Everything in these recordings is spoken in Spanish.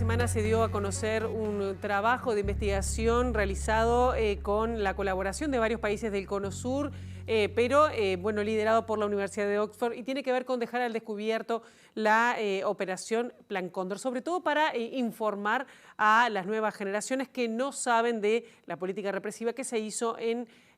semana se dio a conocer un trabajo de investigación realizado con la colaboración de varios países del Cono Sur, pero bueno, liderado por la Universidad de Oxford, y tiene que ver con dejar al descubierto la operación Plan Cóndor, sobre todo para informar a las nuevas generaciones que no saben de la política represiva que se hizo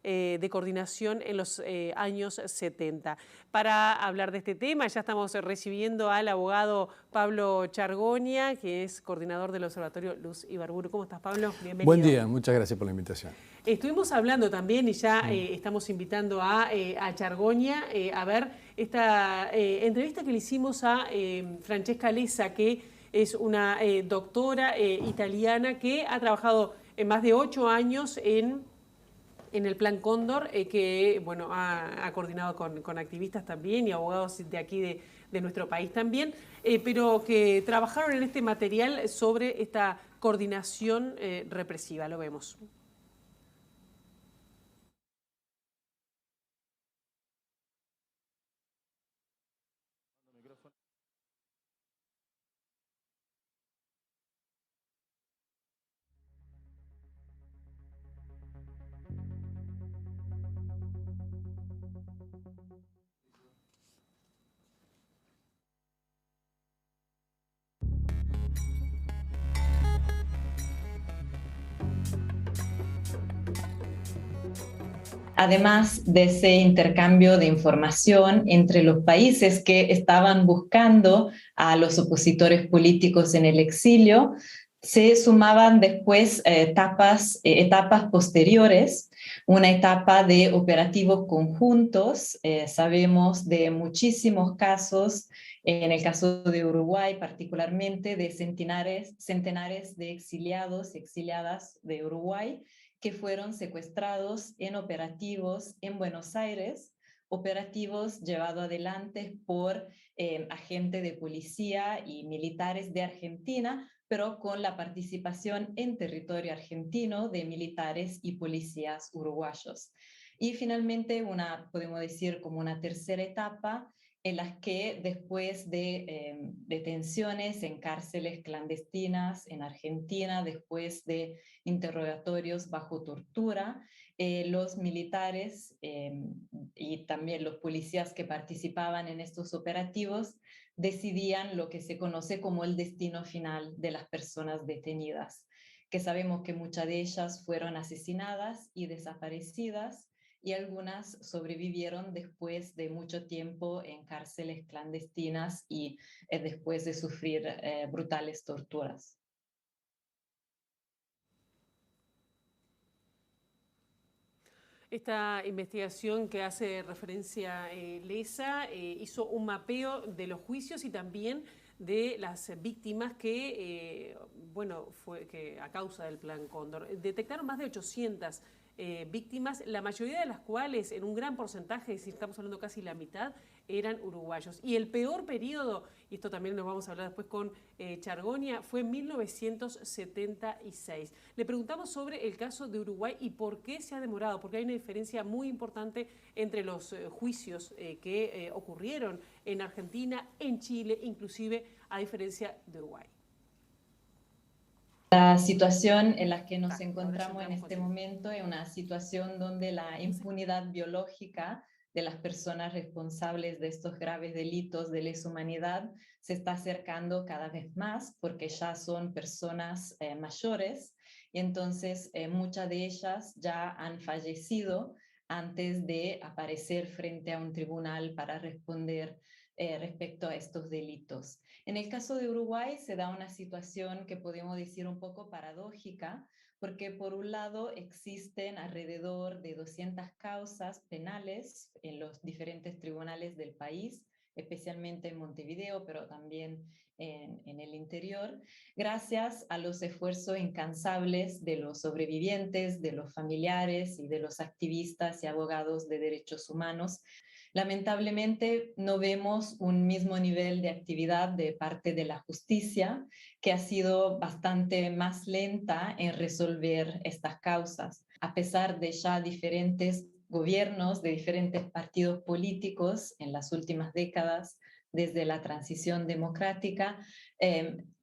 de coordinación en los años 70. Para hablar de este tema ya estamos recibiendo al abogado Pablo Chargoña, que es coordinador del Observatorio Luz Ibarburu. ¿Cómo estás, Pablo? Bienvenido. Buen día, muchas gracias por la invitación. Estuvimos hablando también y ya estamos invitando a Chargoña a ver esta entrevista que le hicimos a Francesca Lessa, que es una doctora italiana que ha trabajado en más de 8 años en el Plan Cóndor, que bueno, ha coordinado con activistas también y abogados de aquí de nuestro país también, pero que trabajaron en este material sobre esta coordinación represiva. Lo vemos. Además de ese intercambio de información entre los países que estaban buscando a los opositores políticos en el exilio, se sumaban después etapas posteriores, una etapa de operativos conjuntos. Sabemos de muchísimos casos, en el caso de Uruguay particularmente, de centenares de exiliados y exiliadas de Uruguay que fueron secuestrados en operativos en Buenos Aires, operativos llevados adelante por agentes de policía y militares de Argentina, pero con la participación en territorio argentino de militares y policías uruguayos. Y finalmente, podemos decir como una tercera etapa, en las que después de detenciones en cárceles clandestinas en Argentina, después de interrogatorios bajo tortura, los militares y también los policías que participaban en estos operativos decidían lo que se conoce como el destino final de las personas detenidas, que sabemos que muchas de ellas fueron asesinadas y desaparecidas, y algunas sobrevivieron después de mucho tiempo en cárceles clandestinas y después de sufrir brutales torturas. Esta investigación que hace referencia Lessa hizo un mapeo de los juicios y también de las víctimas que, bueno, fue que a causa del Plan Cóndor. Detectaron más de 800 víctimas, la mayoría de las cuales, en un gran porcentaje, si estamos hablando casi la mitad, eran uruguayos. Y el peor periodo, y esto también nos vamos a hablar después con Chargoña, fue en 1976. Le preguntamos sobre el caso de Uruguay y por qué se ha demorado, porque hay una diferencia muy importante entre los juicios que ocurrieron en Argentina, en Chile, inclusive a diferencia de Uruguay. La situación en la que nos encontramos en este momento es una situación donde la impunidad biológica de las personas responsables de estos graves delitos de lesa humanidad se está acercando cada vez más, porque ya son personas mayores, y entonces muchas de ellas ya han fallecido antes de aparecer frente a un tribunal para responder respecto a estos delitos. En el caso de Uruguay se da una situación que podemos decir un poco paradójica, porque por un lado existen alrededor de 200 causas penales en los diferentes tribunales del país, especialmente en Montevideo, pero también en el interior, gracias a los esfuerzos incansables de los sobrevivientes, de los familiares y de los activistas y abogados de derechos humanos. Lamentablemente no vemos un mismo nivel de actividad de parte de la justicia, que ha sido bastante más lenta en resolver estas causas, a pesar de ya diferentes gobiernos de diferentes partidos políticos en las últimas décadas desde la transición democrática,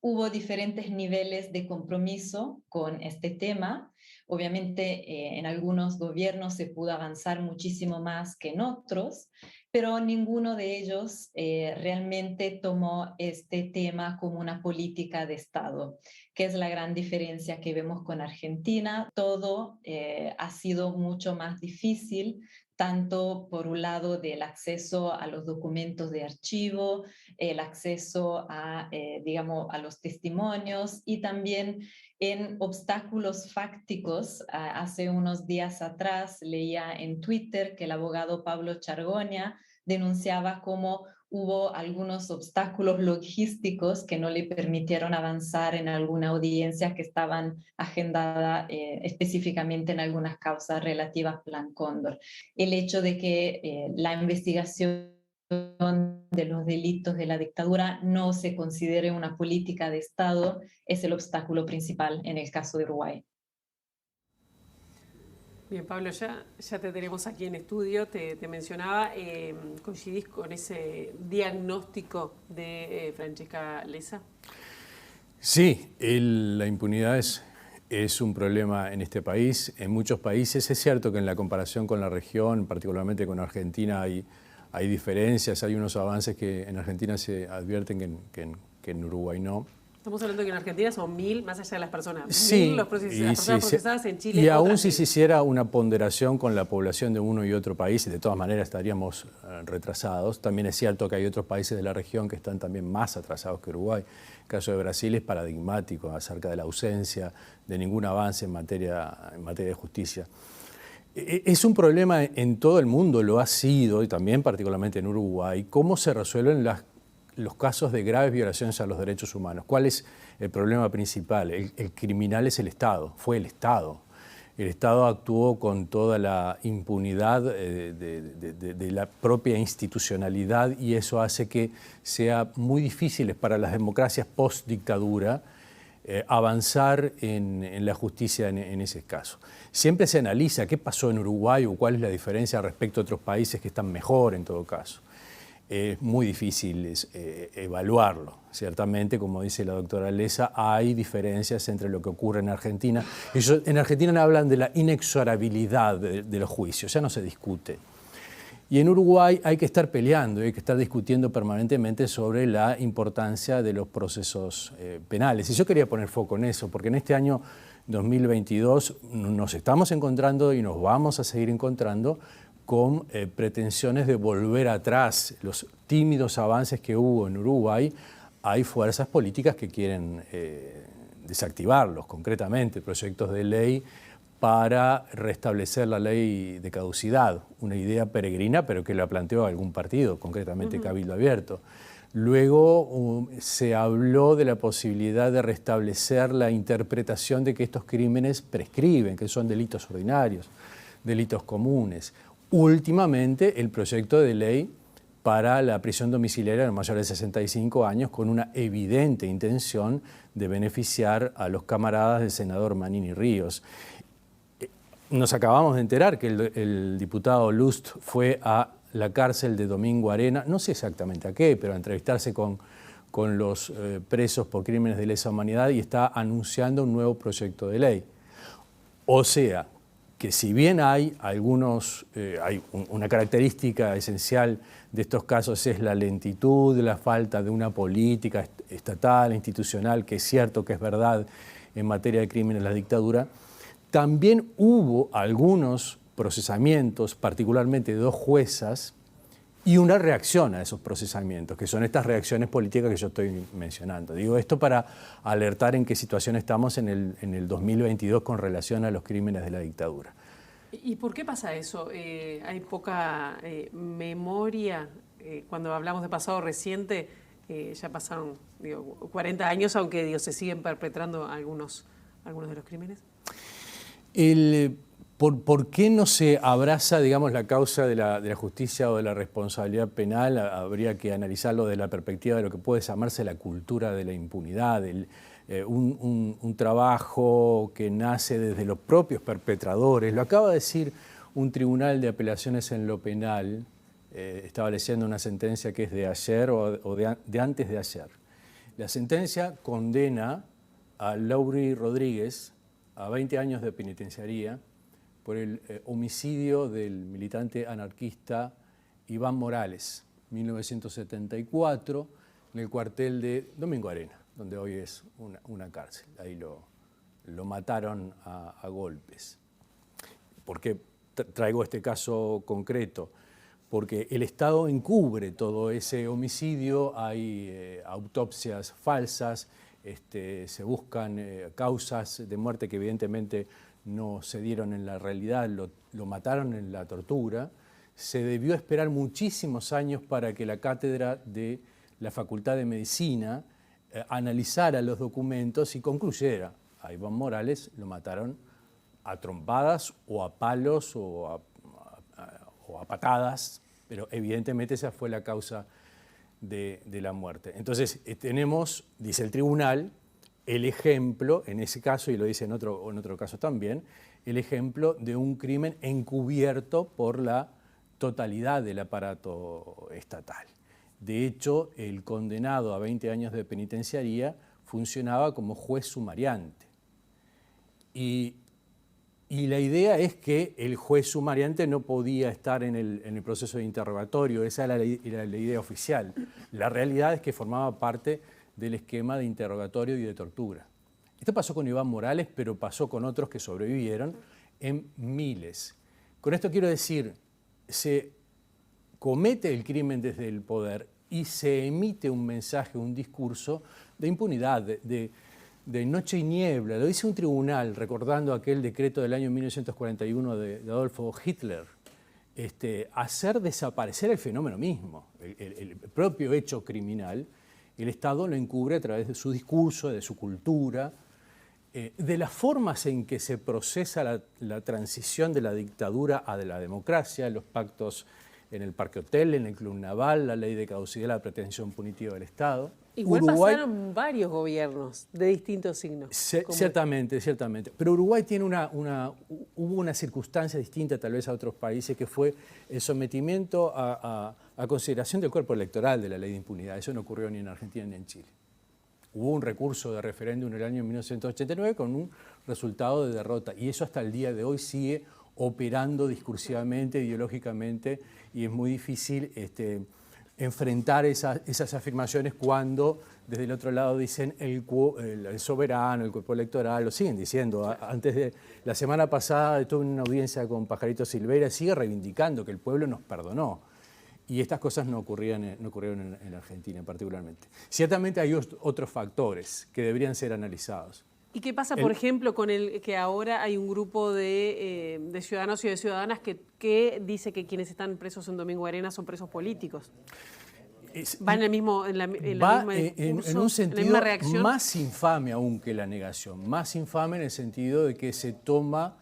hubo diferentes niveles de compromiso con este tema. Obviamente, en algunos gobiernos se pudo avanzar muchísimo más que en otros, pero ninguno de ellos realmente tomó este tema como una política de Estado, que es la gran diferencia que vemos con Argentina. Todo ha sido mucho más difícil, tanto por un lado del acceso a los documentos de archivo, el acceso a, digamos, a los testimonios y también en obstáculos fácticos. Hace unos días atrás leía en Twitter que el abogado Pablo Chargoña denunciaba cómo hubo algunos obstáculos logísticos que no le permitieron avanzar en alguna audiencia que estaban agendada específicamente en algunas causas relativas a Plan Cóndor. El hecho de que la investigación de los delitos de la dictadura no se considere una política de Estado es el obstáculo principal en el caso de Uruguay. Bien, Pablo, ya te tenemos aquí en estudio, te mencionaba, ¿coincidís con ese diagnóstico de Francesca Lessa? Sí, la impunidad es un problema en este país, en muchos países. Es cierto que en la comparación con la región, particularmente con Argentina, hay diferencias, hay unos avances que en Argentina se advierten que en Uruguay no. Estamos hablando de que en Argentina son 1000, más allá de las personas. Sí, 1000 las personas procesadas, en Chile. Y aún si se hiciera una ponderación con la población de uno y otro país, de todas maneras estaríamos retrasados. También es cierto que hay otros países de la región que están también más atrasados que Uruguay. El caso de Brasil es paradigmático acerca de la ausencia de ningún avance en materia de justicia. Es un problema en todo el mundo, lo ha sido, y también particularmente en Uruguay, cómo se resuelven los casos de graves violaciones a los derechos humanos. ¿Cuál es el problema principal? El criminal es el Estado, fue el Estado. El Estado actuó con toda la impunidad de la propia institucionalidad y eso hace que sea muy difícil para las democracias post-dictadura avanzar en la justicia en ese caso. Siempre se analiza qué pasó en Uruguay o cuál es la diferencia respecto a otros países que están mejor en todo caso. Es muy difícil evaluarlo. Ciertamente, como dice la doctora Lessa, hay diferencias entre lo que ocurre en Argentina. Ellos en Argentina hablan de la inexorabilidad de los juicios, ya no se discute. Y en Uruguay hay que estar peleando, hay que estar discutiendo permanentemente sobre la importancia de los procesos penales. Y yo quería poner foco en eso, porque en este año 2022 nos estamos encontrando y nos vamos a seguir encontrando con pretensiones de volver atrás. Los tímidos avances que hubo en Uruguay, hay fuerzas políticas que quieren desactivarlos, concretamente proyectos de ley para restablecer la ley de caducidad, una idea peregrina, pero que la planteó algún partido, concretamente Cabildo Abierto. Luego se habló de la posibilidad de restablecer la interpretación de que estos crímenes prescriben, que son delitos ordinarios, delitos comunes. Últimamente, el proyecto de ley para la prisión domiciliaria de mayores de 65 años con una evidente intención de beneficiar a los camaradas del senador Manini Ríos. Nos acabamos de enterar que el diputado Lust fue a la cárcel de Domingo Arena, no sé exactamente a qué, pero a entrevistarse con los presos por crímenes de lesa humanidad y está anunciando un nuevo proyecto de ley. O sea, que si bien hay una característica esencial de estos casos es la lentitud, la falta de una política estatal, institucional, que es cierto que es verdad en materia de crímenes de la dictadura, también hubo algunos procesamientos, particularmente de 2 juezas, y una reacción a esos procesamientos, que son estas reacciones políticas que yo estoy mencionando. Digo esto para alertar en qué situación estamos en el 2022 con relación a los crímenes de la dictadura. ¿Y por qué pasa eso? ¿Hay poca memoria? Cuando hablamos de pasado reciente, ya pasaron 40 años, aunque se siguen perpetrando algunos de los crímenes. ¿Por qué no se abraza, digamos, la causa de la justicia o de la responsabilidad penal? Habría que analizarlo desde la perspectiva de lo que puede llamarse la cultura de la impunidad, un trabajo que nace desde los propios perpetradores. Lo acaba de decir un tribunal de apelaciones en lo penal, estaba leyendo una sentencia que es de ayer o de antes de ayer. La sentencia condena a Laury Rodríguez a 20 años de penitenciaría por el homicidio del militante anarquista Iván Morales, 1974, en el cuartel de Domingo Arena, donde hoy es una cárcel. Ahí lo mataron a golpes. ¿Por qué traigo este caso concreto? Porque el Estado encubre todo ese homicidio, hay autopsias falsas, se buscan causas de muerte que evidentemente no se dieron en la realidad, lo mataron en la tortura. Se debió esperar muchísimos años para que la cátedra de la Facultad de Medicina analizara los documentos y concluyera: a Iván Morales lo mataron a trompadas o a palos o a patadas, pero evidentemente esa fue la causa de la muerte. Entonces tenemos, dice el tribunal, el ejemplo, en ese caso, y lo dice en otro caso también, el ejemplo de un crimen encubierto por la totalidad del aparato estatal. De hecho, el condenado a 20 años de penitenciaría funcionaba como juez sumariante. Y la idea es que el juez sumariante no podía estar en el proceso de interrogatorio, esa era la idea oficial. La realidad es que formaba parte del esquema de interrogatorio y de tortura. Esto pasó con Iván Morales, pero pasó con otros que sobrevivieron en miles. Con esto quiero decir, se comete el crimen desde el poder y se emite un mensaje, un discurso de impunidad, de noche y niebla. Lo dice un tribunal, recordando aquel decreto del año 1941 de Adolfo Hitler, hacer desaparecer el fenómeno mismo, el propio hecho criminal. El Estado lo encubre a través de su discurso, de su cultura, de las formas en que se procesa la transición de la dictadura a la democracia, los pactos en el Parque Hotel, en el Club Naval, la ley de caducidad, la pretensión punitiva del Estado. Igual pasaron varios gobiernos de distintos signos. Ciertamente. Pero Uruguay tiene hubo una circunstancia distinta tal vez a otros países, que fue el sometimiento a consideración del cuerpo electoral de la ley de impunidad. Eso no ocurrió ni en Argentina ni en Chile. Hubo un recurso de referéndum en el año 1989 con un resultado de derrota, y eso hasta el día de hoy sigue operando discursivamente, ideológicamente, y es muy difícil enfrentar esas afirmaciones cuando desde el otro lado dicen el soberano, el cuerpo electoral, lo siguen diciendo. La semana pasada estuve en una audiencia con Pajarito Silveira, sigue reivindicando que el pueblo nos perdonó. Y estas cosas no ocurrieron en Argentina particularmente. Ciertamente hay otros factores que deberían ser analizados. ¿Y qué pasa, por ejemplo, con que ahora hay un grupo de ciudadanos y de ciudadanas que dice que quienes están presos en Domingo Arena son presos políticos? ¿Va en el mismo en un sentido la misma reacción? Más infame aún que la negación, más infame en el sentido de que se toma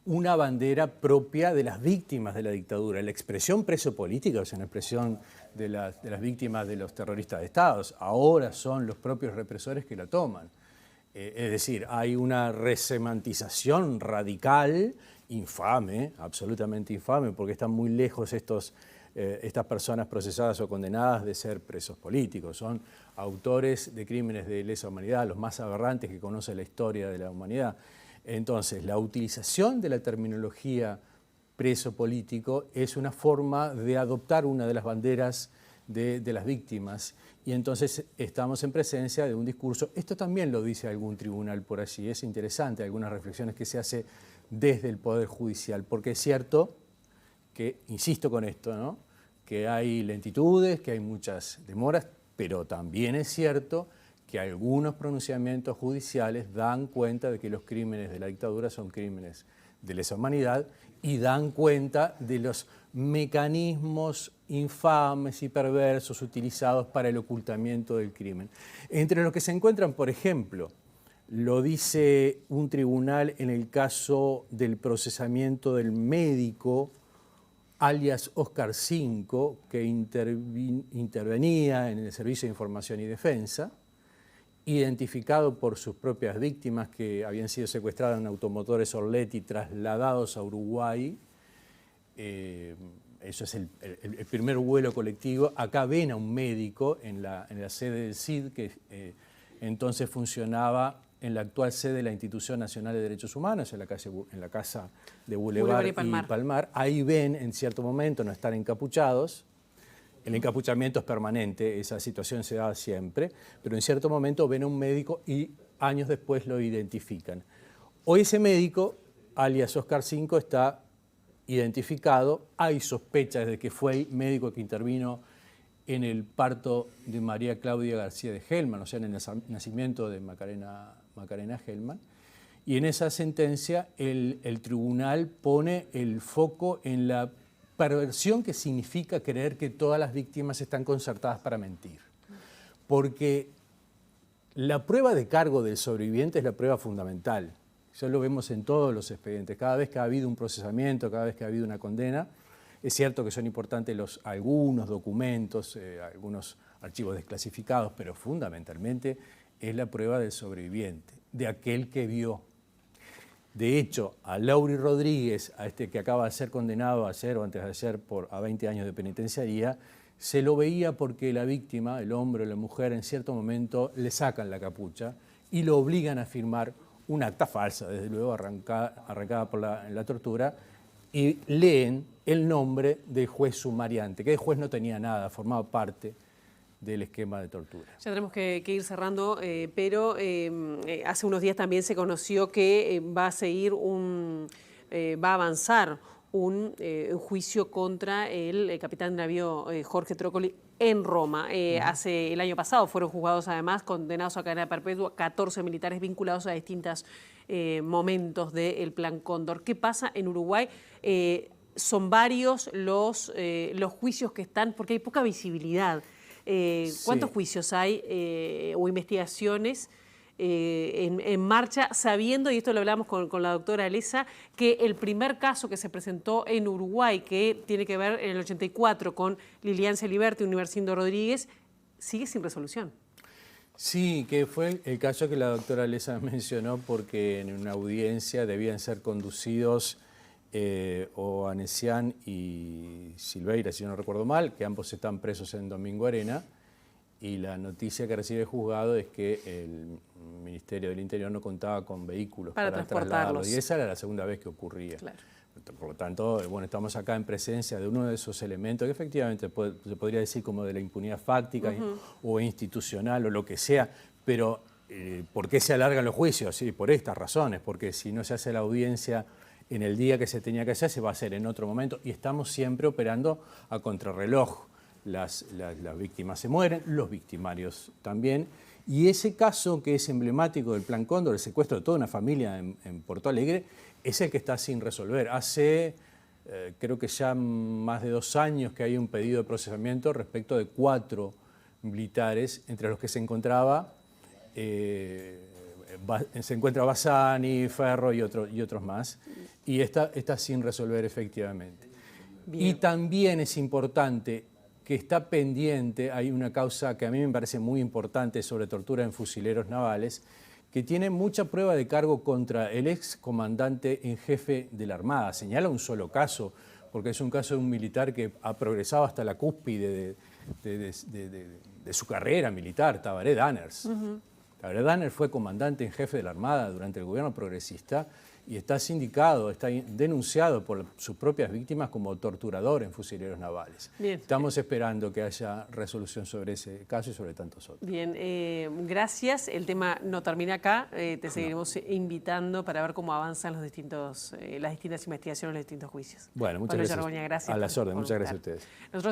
una bandera propia de las víctimas de la dictadura. La expresión preso político es una expresión de las víctimas de los terroristas de Estado. Ahora son los propios represores que la toman. Es decir, hay una resemantización radical, infame, absolutamente infame, porque están muy lejos estas personas procesadas o condenadas de ser presos políticos. Son autores de crímenes de lesa humanidad, los más aberrantes que conoce la historia de la humanidad. Entonces, la utilización de la terminología preso político es una forma de adoptar una de las banderas de las víctimas, y entonces estamos en presencia de un discurso. Esto también lo dice algún tribunal por allí. Es interesante algunas reflexiones que se hace desde el Poder Judicial, porque es cierto que, insisto con esto, ¿no?, que hay lentitudes, que hay muchas demoras, pero también es cierto que algunos pronunciamientos judiciales dan cuenta de que los crímenes de la dictadura son crímenes de lesa humanidad y dan cuenta de los mecanismos infames y perversos utilizados para el ocultamiento del crimen. Entre los que se encuentran, por ejemplo, lo dice un tribunal en el caso del procesamiento del médico alias Oscar V, que intervenía en el Servicio de Información y Defensa, identificado por sus propias víctimas que habían sido secuestradas en automotores Orletti trasladados a Uruguay eso es el primer vuelo colectivo. Acá ven a un médico en la sede del CID, que entonces funcionaba en la actual sede de la Institución Nacional de Derechos Humanos, en la casa de Boulevard y Palmar. Ahí ven, en cierto momento, no están encapuchados. El encapuchamiento es permanente, esa situación se da siempre, pero en cierto momento ven a un médico y años después lo identifican. Hoy ese médico, alias Oscar V, está identificado. Hay sospechas de que fue el médico que intervino en el parto de María Claudia García de Hellman, o sea, en el nacimiento de Macarena Hellman. Y en esa sentencia el tribunal pone el foco en la perversión que significa creer que todas las víctimas están concertadas para mentir. Porque la prueba de cargo del sobreviviente es la prueba fundamental. Eso lo vemos en todos los expedientes. Cada vez que ha habido un procesamiento, cada vez que ha habido una condena, es cierto que son importantes algunos documentos, algunos archivos desclasificados, pero fundamentalmente es la prueba del sobreviviente, de aquel que vio. De hecho, a Lauri Rodríguez, a este que acaba de ser condenado ayer o antes de ayer a 20 años de penitenciaría, se lo veía porque la víctima, el hombre o la mujer, en cierto momento le sacan la capucha y lo obligan a firmar un acta falsa, desde luego arrancada por la tortura, y leen el nombre del juez sumariante, que el juez no tenía nada, formaba parte del esquema de tortura. Ya tenemos que ir cerrando, pero hace unos días también se conoció que va a avanzar un juicio contra el capitán de navío Jorge Trócoli en Roma. El año pasado fueron juzgados además, condenados a cadena perpetua, 14 militares vinculados a distintos momentos del Plan Cóndor. ¿Qué pasa en Uruguay? Son varios los juicios que están, porque hay poca visibilidad. ¿Cuántos juicios hay o investigaciones en marcha, sabiendo, y esto lo hablamos con la doctora Alesa, que el primer caso que se presentó en Uruguay, que tiene que ver en el 84 con Lilian Celiberti y Universindo Rodríguez, sigue sin resolución? Sí, que fue el caso que la doctora Alesa mencionó, porque en una audiencia debían ser conducidos o Anesian y Silveira, si no recuerdo mal, que ambos están presos en Domingo Arena, y la noticia que recibe el juzgado es que el Ministerio del Interior no contaba con vehículos para trasladarlos, y esa era la segunda vez que ocurría. Claro. Por lo tanto, bueno, estamos acá en presencia de uno de esos elementos que efectivamente se podría decir como de la impunidad fáctica o institucional o lo que sea, pero ¿por qué se alargan los juicios? Sí, por estas razones, porque si no se hace la audiencia en el día que se tenía que hacer, se va a hacer en otro momento, y estamos siempre operando a contrarreloj. Las víctimas se mueren, los victimarios también, y ese caso que es emblemático del Plan Cóndor, el secuestro de toda una familia en Porto Alegre, es el que está sin resolver. Hace creo que ya más de 2 años que hay un pedido de procesamiento respecto de 4 militares, entre los que se encuentra Bassani, Ferro y otros más, y está sin resolver efectivamente. Bien. Y también es importante que está pendiente, hay una causa que a mí me parece muy importante sobre tortura en fusileros navales, que tiene mucha prueba de cargo contra el ex comandante en jefe de la Armada. Señala un solo caso, porque es un caso de un militar que ha progresado hasta la cúspide de su carrera militar, Tabaré Danners. Tabaré Danners fue comandante en jefe de la Armada durante el gobierno progresista y está sindicado, está denunciado por sus propias víctimas como torturador en fusileros navales. Bien. Estamos esperando que haya resolución sobre ese caso y sobre tantos otros. Bien, gracias. El tema no termina acá. Te seguiremos invitando para ver cómo avanzan las distintas investigaciones, los distintos juicios. Bueno, muchas gracias. Yargoña, gracias. A las órdenes, muchas gracias a ustedes.